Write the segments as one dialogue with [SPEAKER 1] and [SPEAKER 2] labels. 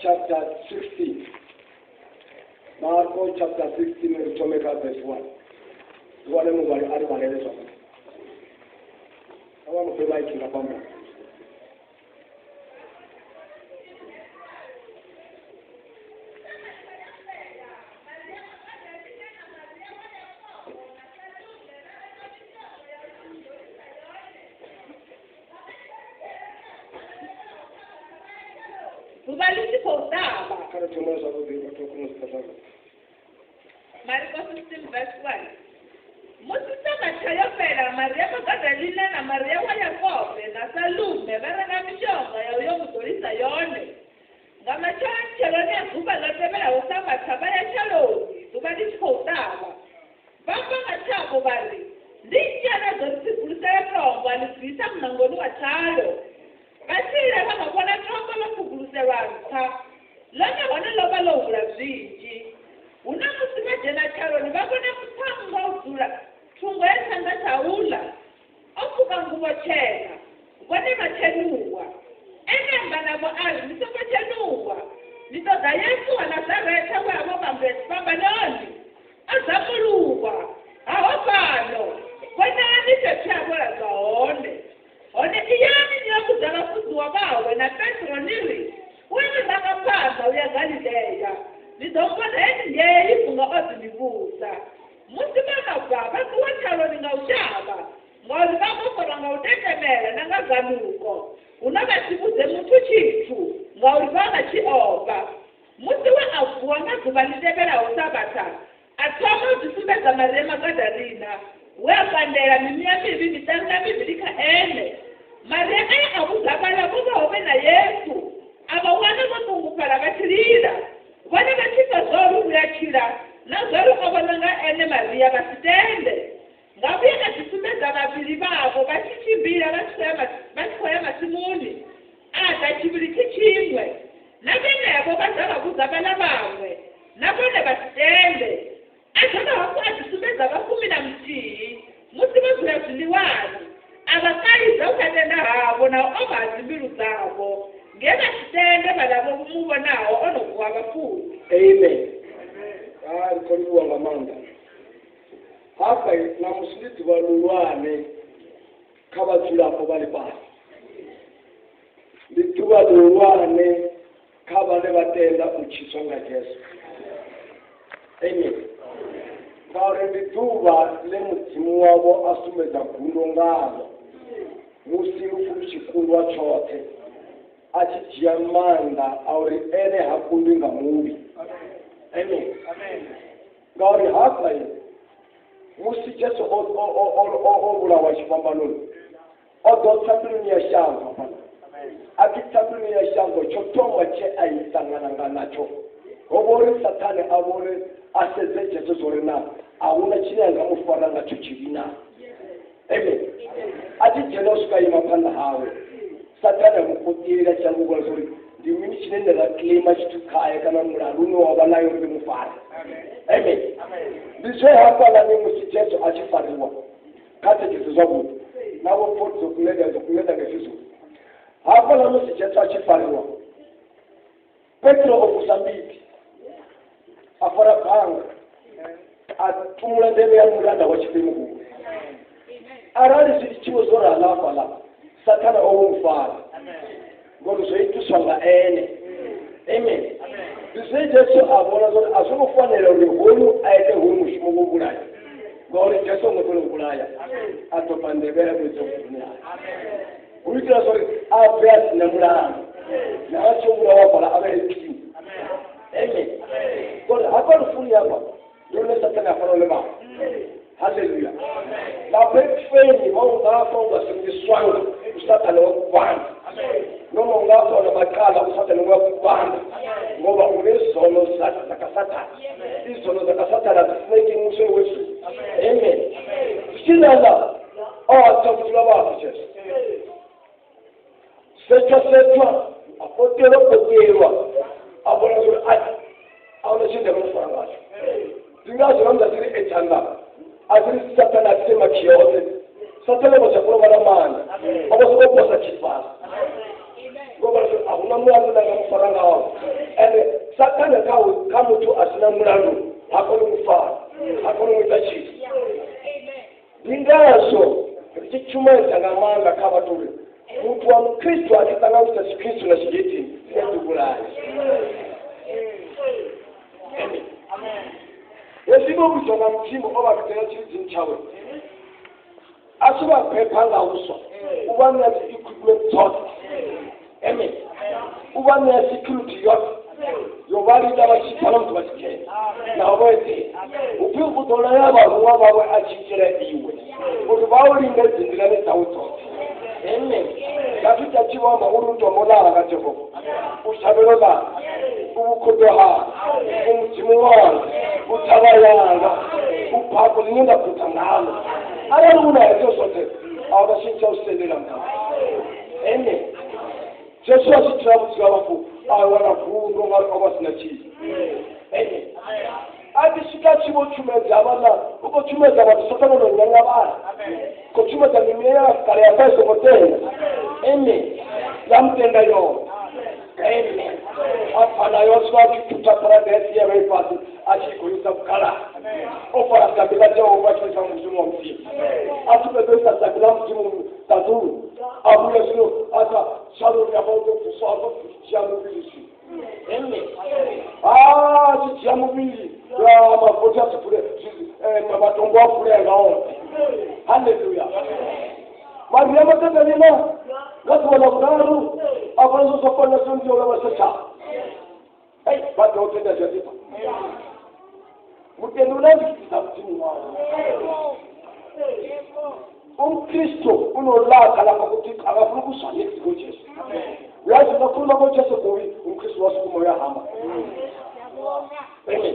[SPEAKER 1] Chapter 16. Marco chapter 16, we will make up verse 1. What am I going to I want to like in a moment.
[SPEAKER 2] Marco 16 verse 1. Musisa machayo pera Maria Magdalena na Maria wa Yakobo na Salome verana mishonga ya uyo mutolisa yone. Ngama chanchelo ne kuba lotebela usama tabaya chalo tubali chotaba. Baba ngachabo bali. Ndijana zotsipulisa yongo alisisa mnangoni wa chalo. Kasira kama bona tromba lopuguluse wanta. Lana wana loba lobula zwinji. Unamusima jena chalo ni babona mutanga udula. Tungo esanga taula. Ofuka ngubo chena. Wane machenuwa. Ene mbanabo ali nisoko chenuwa. Nitoza Yesu wa Nazareta wa wama mbesi pamba noni. Azamuluwa. Ahopano. Wane anite piagola zaone. One iyani nyakuzala kuzuwa bawe na Petro nili. Wene nakapanda uya Galileya. Nidokona eni yeye ifunga ozilibusa. Musibana baba kuwachalo ningaushaba. Ngoli bakokora ngautetemela nangaganuko. Unabasibuze muntu chitu. Ngaulibanga chioba. Musiwa afuwa ngazubalitebela usabata. Atwama zisumeza Maria Magdalena. Wekandela mimia mibi mitanga mibirika ene. Maria kaya abuzabala kuba obe na Yesu. Aba wana matungupala batirira. Wana batika zoru kuyachira. Na zoru kabananga ene Maria basitende. Ngabika zisumeza babili babo bachichimbira batikoya masimuni. Ata chibili chichimwe. Nabene abo bazaba kuzabala bamwe. Nabone basitende. Atana wakwati sumeza bakumina mtii. Musiba kuyaziliwani. Abakaiza ukatenda habo na obazimbiru zabo. Ngeba sitende balabo kumubo nao ono kuwa bafu.
[SPEAKER 1] Amen. Koliwa ngamanda. Hapa na musuliti walulwane kaba tulapo bali basi. Lituba lulwane kaba ne batenda uchisonga Yesu. Amen. Kaure lituba le mutimu wabo asumeza kundo ngalo. Musirufu chikulwa chote. Achijiamanda auri ene hakundi ngamubi. Amen. Amen. Kaure hapa musi Yesu fambano odo tapini ya shango pana akitapini ya shango chotoma che aitangana nacho obore satane abore aseze Jesu zorena awuna chinanga mufaranga chuchibina amen ati jenos kai mapanda hawe satane mukutira changu gwazuri dimini chinende la klima chitukaya kana muraruno wabalayo mufara amen bizwe hapa na mimi sichezo achifariwa kata Jesu zabu nawo potso kuleda ngefizo hapa na mimi sichezo achifariwa Petro okusambiti afara panga atumula ndebe ya mulanda wa chipimu arali zichiwo zora alafa la satana owumfala ngoba soyituswanga ene amen bisejeso abona zona asokufanele uhulu ayete hulu mushimo kubulaya ngori jeso ngotolo kubulaya atopandebele kwezokudunia uitira sori apeas namulanda naachungula wapala abelekini amen God, hapa rufuni hapa yule satana afanye lema haleluya la petfeni Mungu afonga singiswanga usatana wakubanda noma ungazo na makala usatana wakubanda ngoba unezono zakasatana izono zakasatana zisineki muswe wesu amen silala atamfula baba Jesu setwa apotelo kokewa abona awona chinda mufanga zingazo namba ziri etanga aziri satana sema kiyote satana bosakura baramana abosokoposa chifasa ngoba awuna mwana na mufanga awo ene satana kamutu asina mulalo akolo mufara akolo mutachi zingazo zichumeza ngamanga kabatule mtu wa Mkristo akitanga utakristo na shijiti yatubulani amen yesibo busonga mtimo obakutela chizini chawe asuba pepanga uso ubani ati equipment tot amen ubani ati security yot yobali daba chipala mtu basikeni na oboete upiu kutola yaba ruwa bawe achikira iwe utubaolinga zindilane sauto amen kafita chiwa mahuru tomola akachoko ushabelola ubukodoha umutima wangu utabayanga upako ninda kutangana ayaluna yeso sote awashinja usendela mkama amen Jesu asitramu tiwafu awana kundo ngabasina chizi amen adishika chibo chumeza abana uko chumeza abantu sotano no nyangabara ko chumeza nimera kare yafaso motenda amen zamtenda yo amen apana yoswa tutapara desi ya refasi achikuisa kala ofara kabila jo wacho samu mzumo mti atubeza sakila mzimu tatu abu yesu ata shalu ya bodo kusaba jamu bilisi amen jamu bilisi ya mafuta sifure mabatongo afure ngao haleluya Maria Matanda nina watu wanafuraru abazo sokona sundio la wasasa bado utenda jadipa mtenulaji kitabuni wao Kristo unolaka la kukutika akafuku sanye kwa Yesu yaani nakula kwa Yesu kwa Kristo wasukuma ya hama amen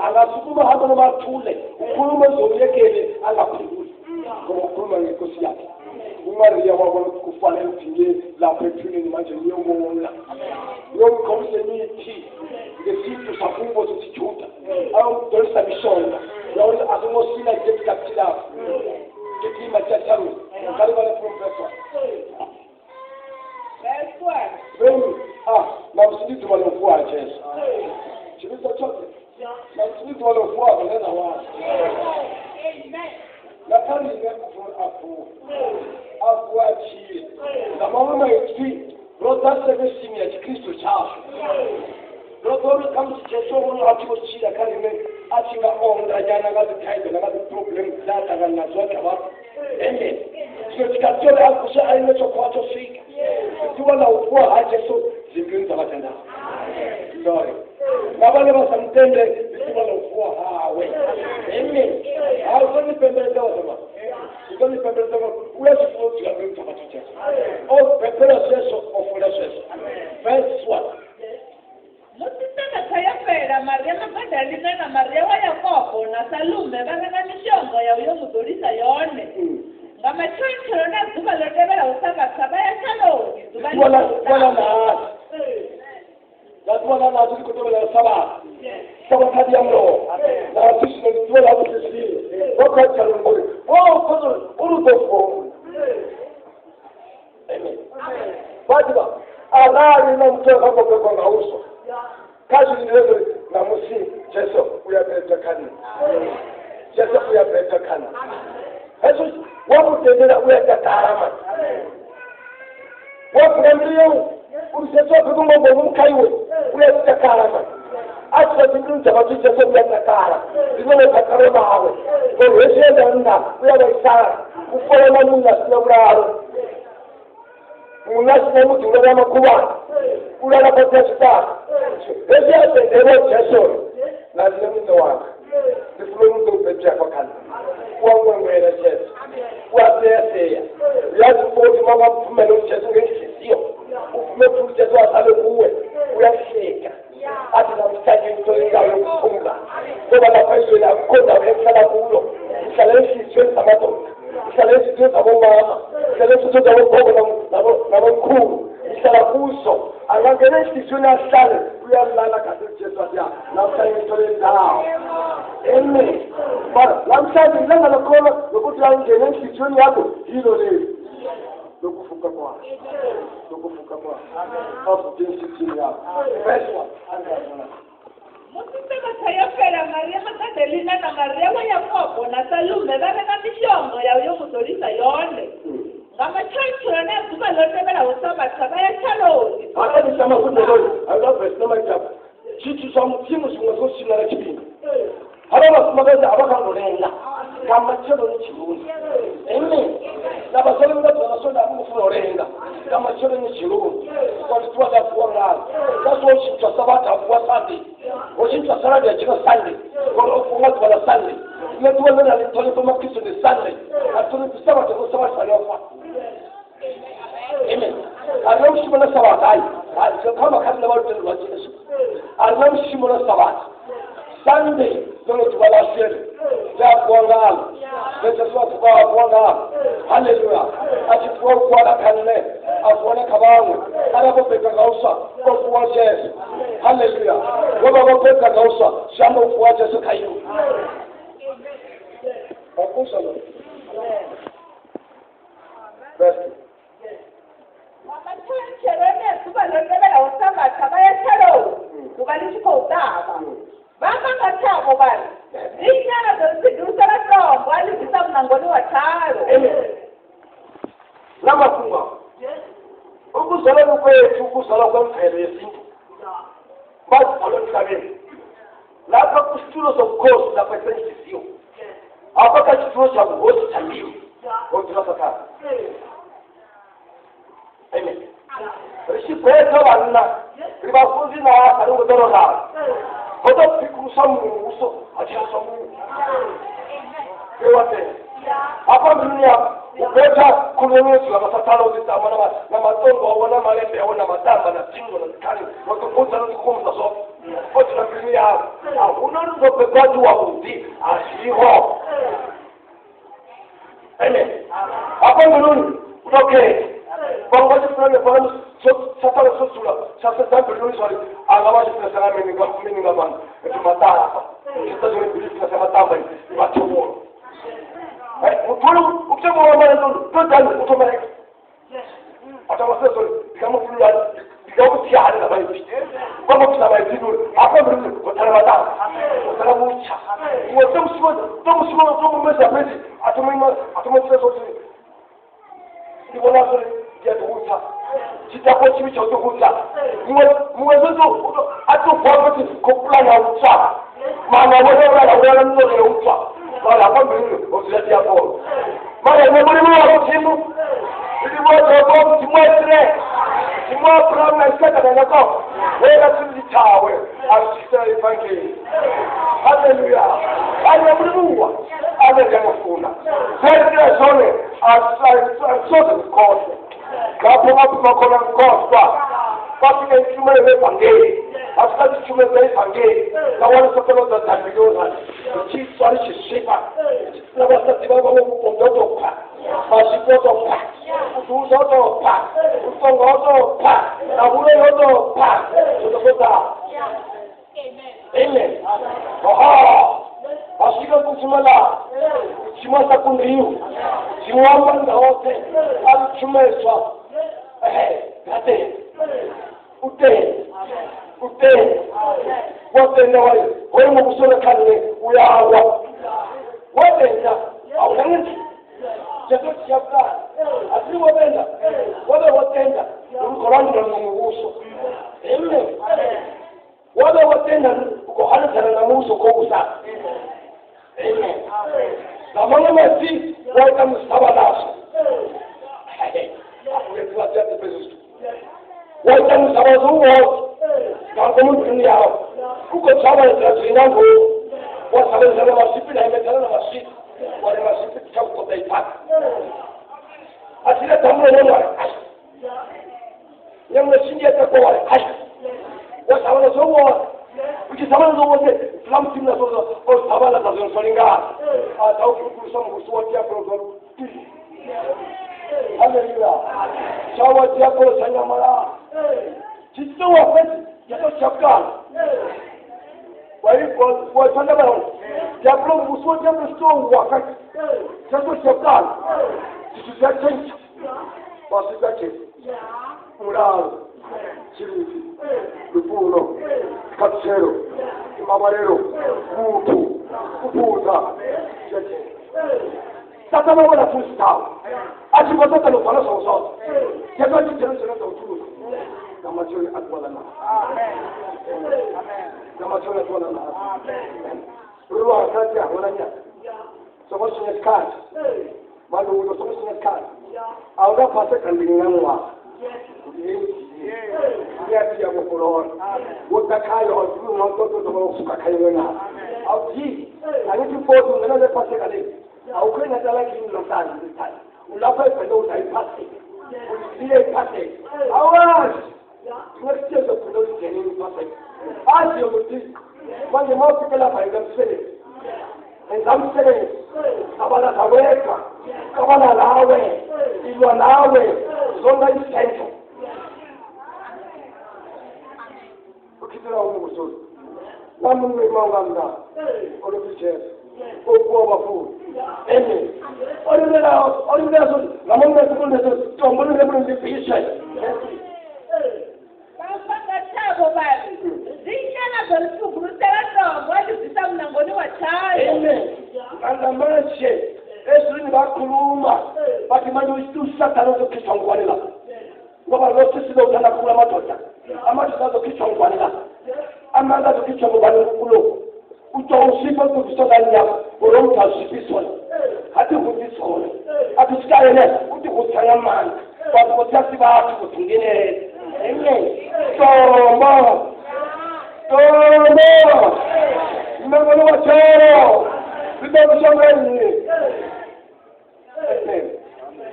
[SPEAKER 1] anasukuma hata na matule ukuluma zomekele anakuli kwa ukuluma nikosi yake Maria wabona kufana utinge la pepune ni manje niyo mwona yo komse miti ngesitu safungo zichuta au dolisa bishonga yaona azumo sina jetika kila kipima cha taru kali wale professor na msitu waliokuwa Yesu chibisa chote na msitu waliokuwa wanena wao amen na kani ngekufa afuachi na mama yetu rota sevesimi ya Kristo chafu roto kama Yesu mwana atuchira kalime achinga onda jana ngazi kaide na ngazi problem zata na zote watu amen sio tikatola akusha aina chokwato fika tuwa na ukua haje so zingine za matanda sorry nabale basamtende tuwa na ukua hawe amen hao ni pembele za watu ni pembele za watu uyasifuna ya Mungu takatifu. Oh, prepare seso of seso. Verse 1.
[SPEAKER 2] Musisema tayapera Maria Magdalena na Maria wa Yakobo na Salome bangana mishongo ya uyo mudolisa yone. Ngama chanchero na zuba lodebera usaba sabaya chalo.
[SPEAKER 1] Wala na. Lazima na kutoka saba. Saba kadi ya mlo. Na sisi ndio hapo sisi. Wakati alikuwa. Oh, kozo urudofo. Amen. Badiba. Alari na mtoka hapo kwa ngauso. Kazi ndio na musi Yesu uyapeleka kani. Yesu uyapeleka kani. Yesu wamutendera uyapeleka karama. Wakuambia ulisetua kugonga bongo kaiwe uyapeleka karama. Asa ndinza batije so uyapeleka karama. Ndino kakarema hawe. Kwa Yesu ndio uyapeleka kufanya namna sio bravo. Unasi na mtu ndio makuwa. Ulala kwa testa. Ese atendero Yesu. Na ndio mtu wako. Ndivyo mtu upecha kwa kana. Kwa mwele Yesu. Kwa tesa. Yaani kwa mama kumelo Yesu ngeni sio. Umefu Yesu asale kuwe. Uyashika. Ati na mtaji mtoinga yofunga. Kwa na paiso na kona wekana kulo. Isalesi sio sabato. Isalesi sio sabato mama. Isalesi sio sabato na mkuu. Isalakuso. Anangelesi sio na sale. Uyalala katika Yesu atia. Na mtaji mtoinga. Amen. Bana, lamsaji nanga nakona lokuti angelesi sio yako. Hilo ni lokufuka kwa. Lokufuka kwa. Hapo jinsi chini yako. Verse 1.
[SPEAKER 2] Musisema tayapera Maria Magdalena na Maria wa Yakobo na Salome bangana mishongo ya uyo mudolisa yone. Ngama chanchura na zuba lodebera usaba sabaya chalo.
[SPEAKER 1] Hata nisema kudolo. I love verse number 5. Chichi samu timu singo sina na kibinga. Haba kumagaza abakando lenga. Kama chelo ni chiruni. Amen. Na basole mga tunasonda amufuno lenga. Kama chelo ni chiruni. Kwa tuwa za kuanga. That's why she just sabata kwa Sunday. Oshinja saradi ya chika Sunday. Kwa ofunga kwa Sunday. Ile tuwa nana litole kwa Kristo ni Sunday. Atuni kusaba kwa sabata aliyofa. Amen. Alam shimona sabata ai. Kama kabla watu wa Yesu. Alam shimona sabata. Sunday ndio tuwalashele. Ya kuanga. Yesu kwa kuanga. Hallelujah. Atifuwa kwa kanne. Afone kabangu. Anapopeka kausa kwa kuwa Yesu. Hallelujah. Waba wapeka kausa shamba kuwa Yesu kayo. Akusa lo. Best.
[SPEAKER 2] Mama chancherene kuba lodebera usaba sabaya chalo. Kubalishi kwa utaba. Baba ngachamo bali. Inyana ndosidusana tongo ali kisamnangoni wa chalo.
[SPEAKER 1] Lama kunga. Ukuzala kwethu ukuzala kwemvelo yesintu. Bathi alonikabe. Lapha kusitulo sobukhosi lapha esenhliziyo. Apha kasitulo sabuhosi thambiwe. Ngokuthi sakha. Amen. Risiphetha bana. Ribafuzi na kalungu dorona. Kodwa phikusamu uso achasamu. Ewate. Apa dunia ubeta kunyonyesha na masatano uzitama na matongo wana malembe wana matamba na tingo na kali wakakuza na kukumza so wote na dunia unaanza kupegaji wa uzi asiho. Amen. Apa dunia utoke Bangladesh fulani fulani satana sosula sasa tambe dunia swali alawaje tunasema mimi ngabana tumatara hapa sasa ndio bilisi tunasema tamba watu Utulu ukisema wamana totali utomareka. Atawasema kama fulani ndio tiari na baadhi. Kama kuna baadhi hapa mbele utaramata. Utaramucha. Wote msimo mmeza pezi. Atumweza sote. Ndio nazo ya tuhuta. Kitapo chibi cha tuhuta. Mwezo atofauti kopla na ucha. Maana wale ndio ucha. Wala kwa mbele ozileti hapo. Mara ni mwalimu wa timu. Ili mmoja wa timu ile. Timu program na sekta na kwa. Wewe tunitawe. Asista ifange. Hallelujah. Hallelujah. Ame kama kuna. Sasa zone asa sote mkose. Kapo watu makona mkoswa. Basi chume evangeli. Asikazi chume evangeli. Na wale sokolo za tamiliona. Chifu alishishika. Na wasati wako mkondotoka. Masipotoka. Utuzotoka. Utongotoka. Na uleyotoka. Tutokoza. Amen. Aha. Asika kuchumala. Chimasa kundiu. Chimwamba ndaote. Alichumeswa. Gate. Ute. Watenda wale. Wewe mkusona kane uyawa. Watenda. Aulangi. Jato chapla. Asili watenda. Wale watenda. Ukolani na munguso. Amen. Wale watenda ukohana na muso kokusa. Amen. Namana masi waita musabalaso. Waita musabazo wote. Kangomu dunia. Uko chaba za zinango. Wasabeza na masipi na imetana na masipi. Wale masipi chapo taipata. Asile tamwe neno. Nyamwe shindi atakuwa wale. Wasabana zo wote. Ukisabana zo wote. Islam timna zo o sabala za zonsolinga. Atau kurusa mkusuwa kia prozo. Hallelujah. Chawa kia pro sanyamala. Chisto wafeti. Yato chapka. Wai panda baron. Japlo mkusuwa japlo sto wakati. Chato chapka. Chisto change. Wasika che. Muraro. Chirifi. Lupuno. Katsero. Mamarero. Mutu. Kupuza. Cheche. Sasa mambo na fusta. Asipotaka ndo fana sawa. Japo kitendo cha uturu. Kama choni atwala na. Amen. Kama choni atwala na. Amen. Ruwa kaja wananya. Somo shine kati. Bado uno somo shine kati. Au da pasa kandingangwa. Ya pia kwa utakayo ujue na mtoto ndio usukakayo. Au ji, alipopo ndio pasa kale. Au kwenda talaki ndio sana. Ulapa pendo utaipate. Usiye pate. Awas. Tunasikia kundo jeni pate. Aje muti. Wanje mauti kala faida msele. Ngamsele. Kabala kaweka. Kabala lawe. Ilwa lawe. Zonda isento. Ukitaka umusoro. Namu mwanganga. Olofiche. Okwo bafu. Amen. Olivera so. Namu mwekunde so. Tombolo lebunde pisha.
[SPEAKER 2] Baba tabo bali. Zikana dolifu kurutera ndo. Wali bisamu nangoni wa chai.
[SPEAKER 1] Amen. Anda mache. Yesu ni bakuluma. Bati manyo ustusa tanozo kitongwanila. Ngoba lote sido utana kula matota. Ama tunazo kitongwanila. Ama ndazo kitongwanila kulo. Utausipa kutokanya uromta usipisona. Hati kutisona. Atusikale ne kutikutanya mani. Watu kutiasi baatu kutungine. Amen. Tomo. Mmemono wa choro. Bido shangani. Amen.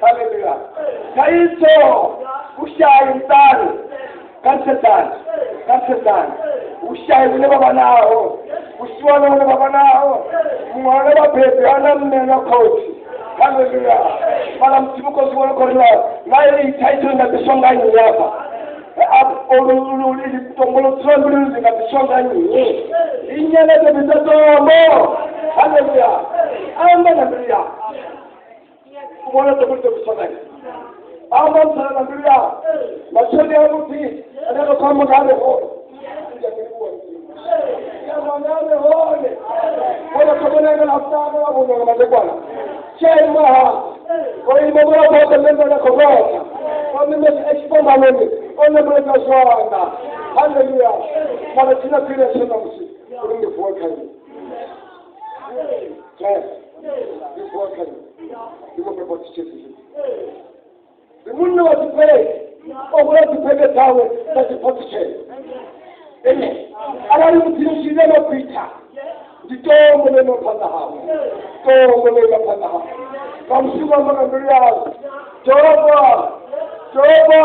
[SPEAKER 1] Hallelujah. Kaiso. Ushai mtani. Kansetani. Ushai wile baba nao. Usiwana wile baba nao. Mwana wa pepe ana mmena koti. Hallelujah. Mala mtimuko ziwana korila. Na ili itaito na bisonga nyi hapa. Ili tombolo trembling na bisonga nyi. Inyele de bisatombo. Hallelujah. Amen. Hallelujah. Kumwana tombolo bisonga nyi. Amen. Hallelujah. Masoni ya muti. Anako kama kade ho. Ya mwanane hone. Wala tobona na afana wa bunga mazekwana. Chema. Kwa hiyo mbona kwa tembea na korona. Kwa mimi exponda mimi. Ona breka sana. Hallelujah. Mwana tina pile sana msi. Kuringi fuaka ni. Yes. Ni fuaka ni. Ndio pepo tichezi. Mungu wasipe. Ogula tupeke tawe na tipotiche. Amen. Alali mutirushile no pita. Nditombo no panda hawo. Tombo no panda hawo. Kamsuma magambiriya. Jehova. Jehova.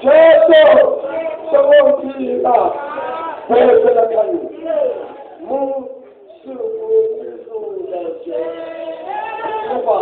[SPEAKER 1] Jesu. Sabotila. Pese la kani. Mu suku suda Jehova.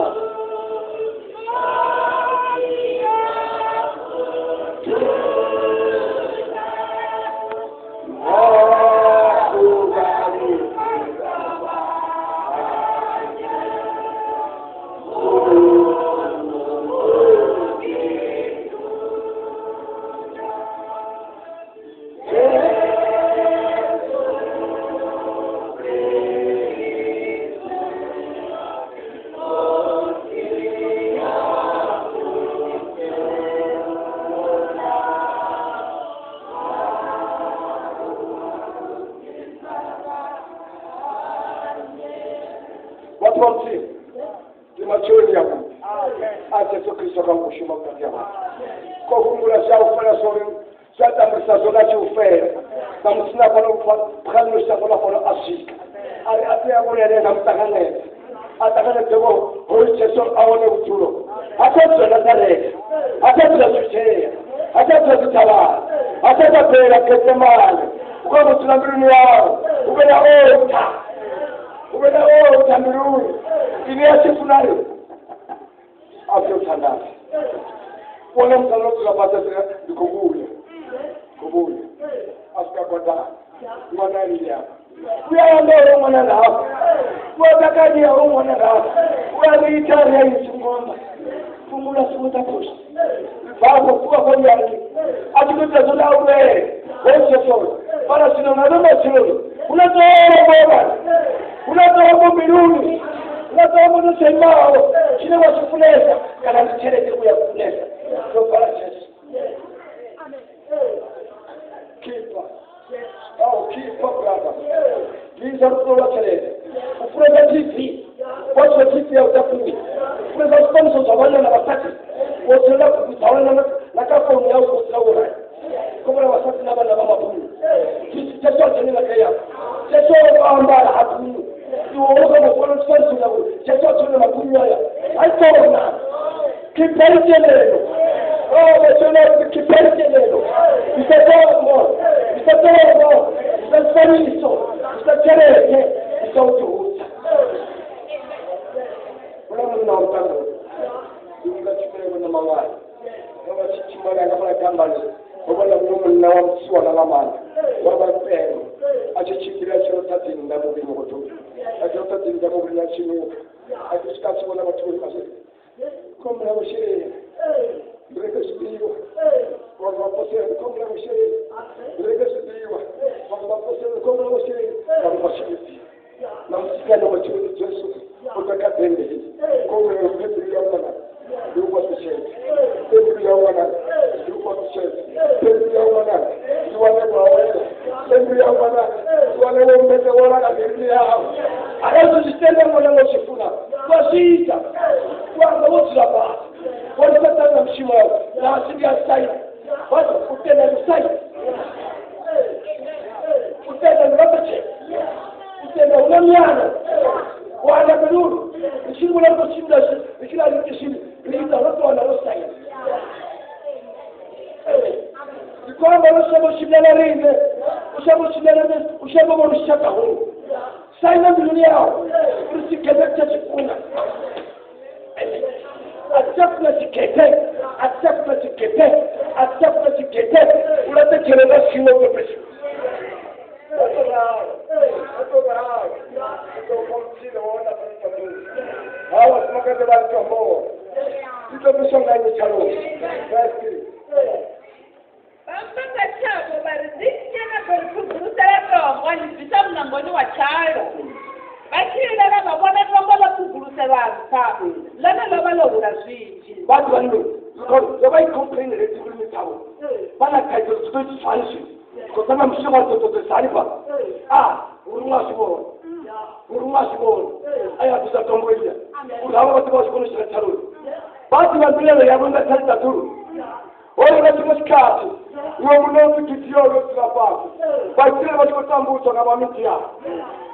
[SPEAKER 1] uwo munozi kitiyolo tulapasi basire batikotambuto ngabamitia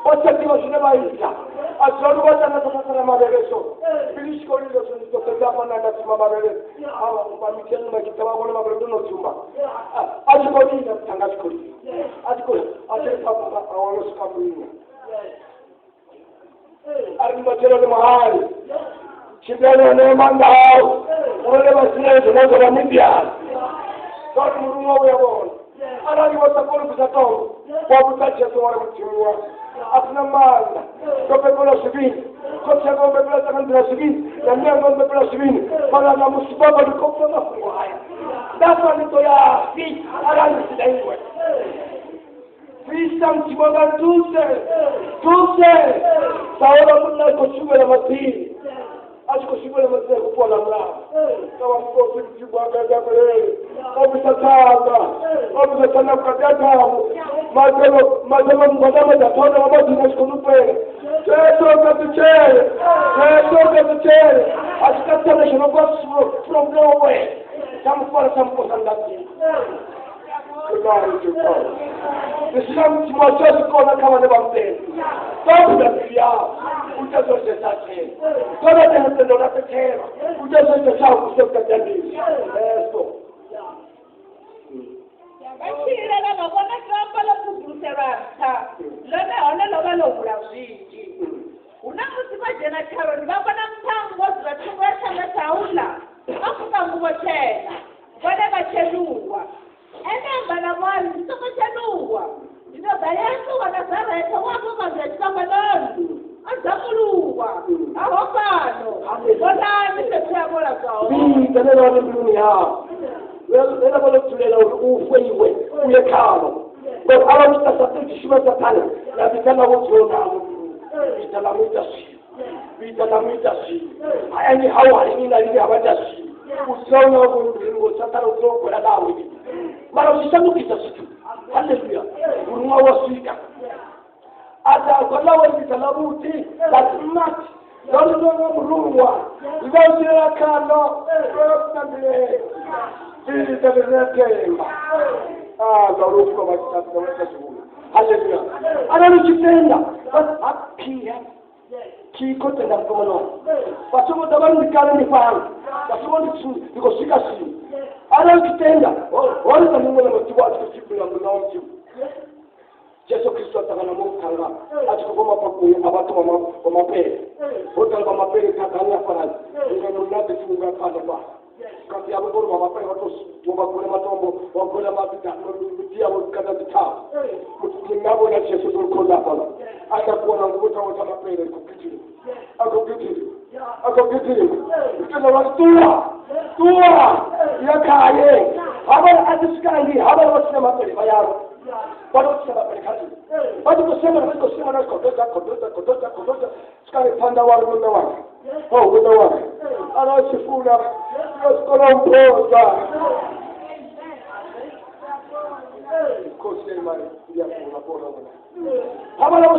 [SPEAKER 1] basatiwa shine bayita asolu batana tokatana mabereso bilishko lilo sunito tezama nanda tuma mabere awa bamitia numa kitaba wona mabere no tumba ajiko lina tangashko ajiko ajiko papa awolo skamina arimatelo ni mahali chibelo ne mandao wale basire tunazo na media kwa murungo wabona arali watakolo kusatongo wabutache wale mtimwa afuna manda kopepela subini kopsego kopepela takandira subini na myango kopepela subini mala na musibaba likopela mafungo haya dafa nito ya fi arali sidaiwe Vista mtimanga tuse saola kuna koshube la matini ashikoshube la matini kupwa la mla kama mkofi mtibwaga gabele obisa sana kukatata mazelo mkwadama jatona wabati nashikunupe seso katuchere ashikatana shinogo from nowhere samufala samukosandati Glory to God. The Son was just going to come on about them. God will be out. Who does not just that thing? God has to know that the terror. Who does not just shout to the devil? Let's go.
[SPEAKER 2] Bashira la mabona kamba la kubuserata. Lona ona loba lobula zwinji. Unamusiba jena Karen babona mthango zwathumesha nasaula. Akukambuko tshena. Bana bacheluwa. Enamba namali sokutsheluwa. Ino bayesu wanazarete wabo mazetsama londu. Azamuluwa. Ahokano. Bonani setyabola kawo.
[SPEAKER 1] Tele lo mbuni ya. Lena bolo tulela ufweyiwe uyekhalo. Ngoba abantu basathethe shima satana. Yabitana ukuthona. Bitalamita si. Ayani hawa ina ile abadasi. Usona ngo satana uzokwela nawe. Mara usishamukisa situ. Hallelujah. Uruma wasika. Ada kola wazitalabuti lazimati. Ndio mrungwa. Ibazira kano. Ndio ili tabelekemba. Zarufu bakitatu bakashubula. Hallelujah. Analukitenda. Akia. Kiko tenda kono. Basomo dabani nikale nifanye. Basomo ndikushika si. Analukitenda. Wale tamungu na mtiwa atukipula mnaoji. Yesu Kristo atakana mukanga. Atukoma pakuye abato wa mapere. Otanga mapere kakanya farazi. Ndio mnate funga pale ba. Kandi abagoro babapare bato bakore matombo bakore mabita mutia wakada bita ngabo na Yesu tukola pala atakuwa nguvuta wa mapere kupitili akopitili kana watua yakaye habari adiskandi habari wasema mapere bayaro bado kusema mapere kazi bado kusema na kodota skai panda wale mwana wake mwana wake anasifuna Kolompoza. Kose mari ya kuna. Habala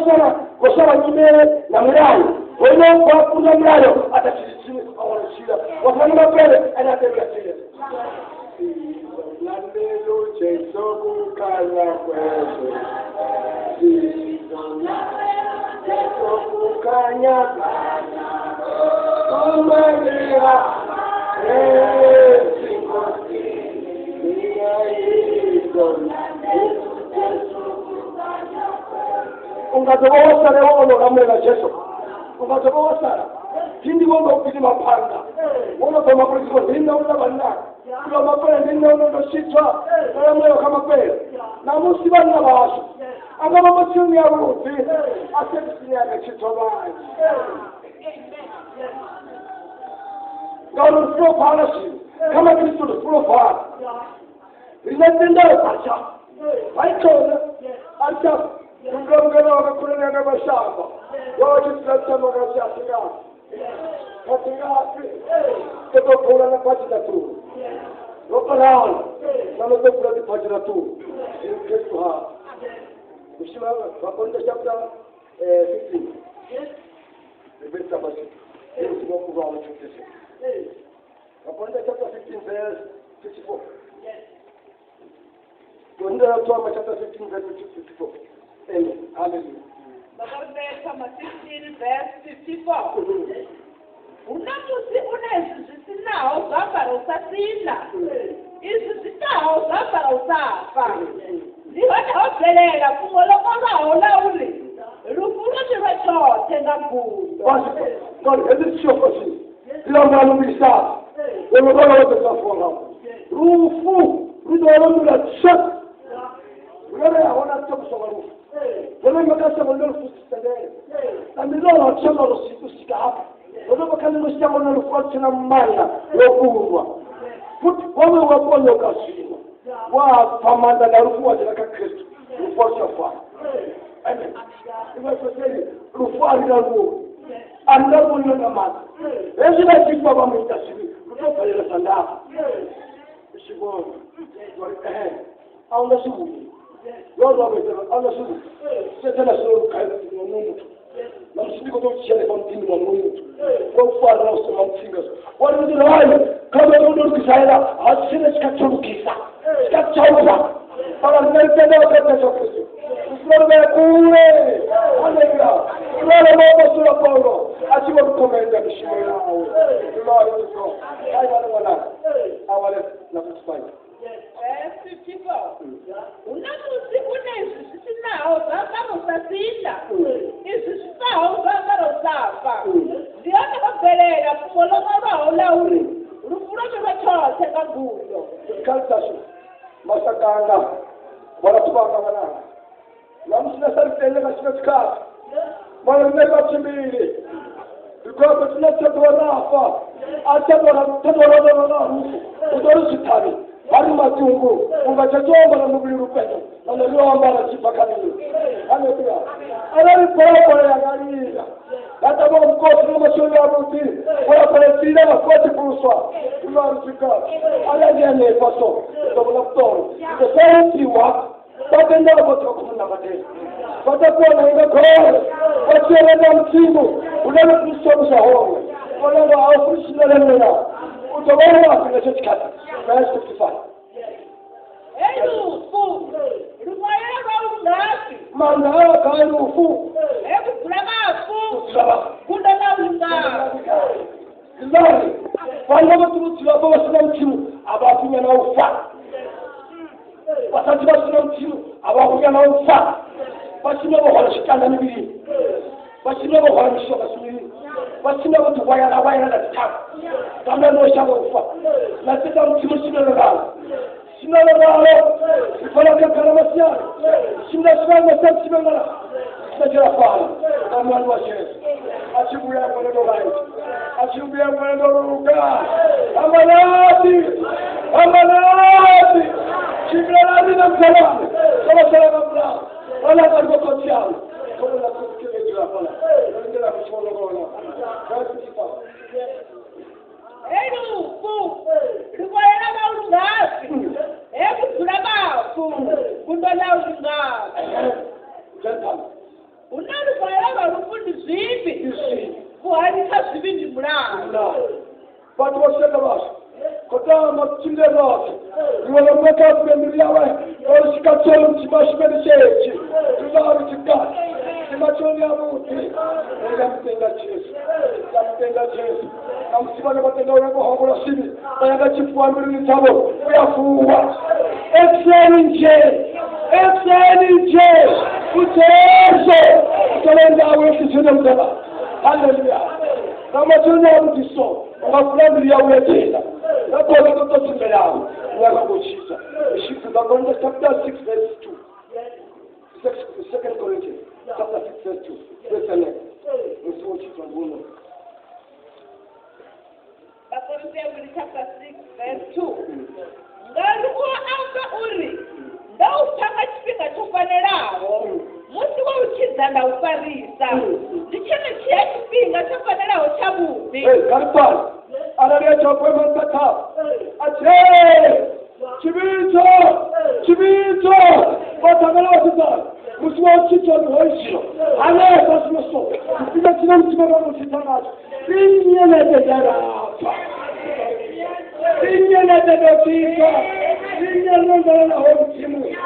[SPEAKER 1] kusema nyimele na mlani. Wewe kwa kuna mlalo atachini awashira. Wafanya mapele anatembea chini. Nandelo cheso kukanya kwetu. Cheso kukanya. Umania. Ungatobosa leo ono namwela Yesu. Ungatobosa. Hindi wongo upili mapanga. Wono kama kuliko ndio unabana. Kwa mapele ndio unashitwa. Kwa moyo kama pele. Na musiba na baashu. Anga mama chuni ya ruti. Asante sana chitwa basi. God will flow upon us. Kama Kristo will flow upon us. Inatenda acha. Haiko acha. Ngomgana wakakuna na mashamba. Wao tunataka magashia. Katika kwa kula na pajira tu. Lokalao. Kama kwa pajira tu. Kristo ha. Mshima wakonda chapter 15. Yes. Verse basi. Ndio kwa wao chapter 15 verse 54. Yes. VENDA chapter 15 verse 54. Amen. Hallelujah.
[SPEAKER 2] Chapter 15 verse 54. Unamusi unezisinawo zambara usasina. Izisinawo zambara usafa. Ndibona obhelela kumolokolawo lawuli. Lufulo ndibathothe ngakuyo.
[SPEAKER 1] God, it is your question. You don't want to be sad. You don't want to be sad. Rufu, you don't want to shut. Wewe haona tabu sana rufu. Wewe makasa wale kusitendea. Na milolo chama rusika hapa. Wewe makani mshamba na rufu tena mmanya yokurwa. Wewe waponyo kasino. Wa pamanda na rufu wa jina Kristo. Rufu safa. Amen. Iwe kusema rufu alidaru. Andabu ni namaz. Ezina kipa ba mtasiri. Kutoka ile sanda. Shibona. Aunda subu. Lord of the Allah subu. Setela subu kai no mutu. Na msindiko to chele kwa mtini wa mutu. Kwa fara uso mtingas. Wale ndio wale kama ndio kisaida asile sikachukisa. Sikachauza. Para nipenda wakati wa Kristo. Usiwe kule. Haleluya. Wale mambo sura Paulo. Asiwe kukomenda mishimo yao. Glory to God. Wale awale na kufanya.
[SPEAKER 2] Verse 54. Unamusi unezisinawo zambara usasina. Izisinawo zambara usafa. Ndiyona obhelela kumolokolawo lawuli. Lufulo ndibathothe ngakuyo.
[SPEAKER 1] Kaltashu. Masakanga. Wala tubanga bana. Namusina sarfele kasikatka. Wala mega chimili. Because it's not a dollar. I said udorusitani bari matungu ungachachomba na mubiri rupendo analioomba na chipakani. Haleluya. Alali kwa yangalia hata kwa mkosi na mashoni ya buti wala Palestina na kwa tifuswa tunarufika alali ane paso ndio mtoro the same wa batenda kwa kumna matendo watakuwa na ngakole wakieleza msimu unaweza kusoma sahono wala au kushindana utaona kinachokikata verse 55.
[SPEAKER 2] Elufu rumayera ungasi
[SPEAKER 1] Manda kairufu
[SPEAKER 2] kulamafu
[SPEAKER 1] kusaba
[SPEAKER 2] kundana unga
[SPEAKER 1] Zari wale watu tulabo wasina mtimu abakunya na ufa wasati wasina mtimu abakunya na ufa basina bohola shikana nibiri basina bohola mishoka sumiri basina watu waya na tatu kama no shaba ufa na teta mtimu sina lalo sina lalo ifala karamasia sina sina sina Sajira fala, kama ni washenzi. Achibuya kwa ndo bai. Achibuya kwa ndo ruka. Amanati. Chibrani na msalama. Kama salama mla. Wala kwa kotiano. Kama la kusikile jua fala. Ndio la kushona gona. Basi sifa.
[SPEAKER 2] Elufu rumayera ungasi kulamafu kundana unga
[SPEAKER 1] Gentlemen.
[SPEAKER 2] Unalifayaba rufundi zipi? Kuharika zibindi mlango.
[SPEAKER 1] Watu wasema basi. KUTAMA tinde zote. Niwala mwaka kuendelea wewe. Usikachole mtimashimeni chechi. Tunaari tikati. Timachoni ya muti. Nenda mtenga Yesu. Mtenga Yesu. Na msibane batenda wako hongola sibi. Bayanga chifua mbili ni tabo. Uyafuwa. Excellent. Utezo. Utalenda wewe kisema mtaba. Hallelujah. Kama tuna mtiso. Ngafulani ya uletenda. Na kwa mtoto tumbelao. Wakakushika. Shika Matanda chapter 6 verse 2. 2 Corinthians chapter 6 verse 2. Verse 11. Msochi tunaona.
[SPEAKER 2] Matanda chapter 6 verse 2. Ngaruko anga uri. Ndau tanga chipinga chofanelaho. Musi wa uchizana ufarisa. Ndichene chiya chipinga chofanelaho chabubi.
[SPEAKER 1] Karpal. Araria chokwe mantata. Ache! Chibito! Watangala wasita. Musi wa uchicho ni hoishiro. Ale basimaso. Kupina china mtimara mchitanaji. Inyele dedarapa. Inyele dedotika. Inyele ndala na hoitimu.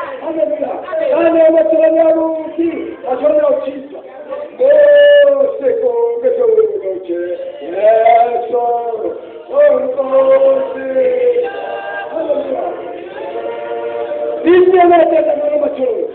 [SPEAKER 1] Sini yana tata na matoro.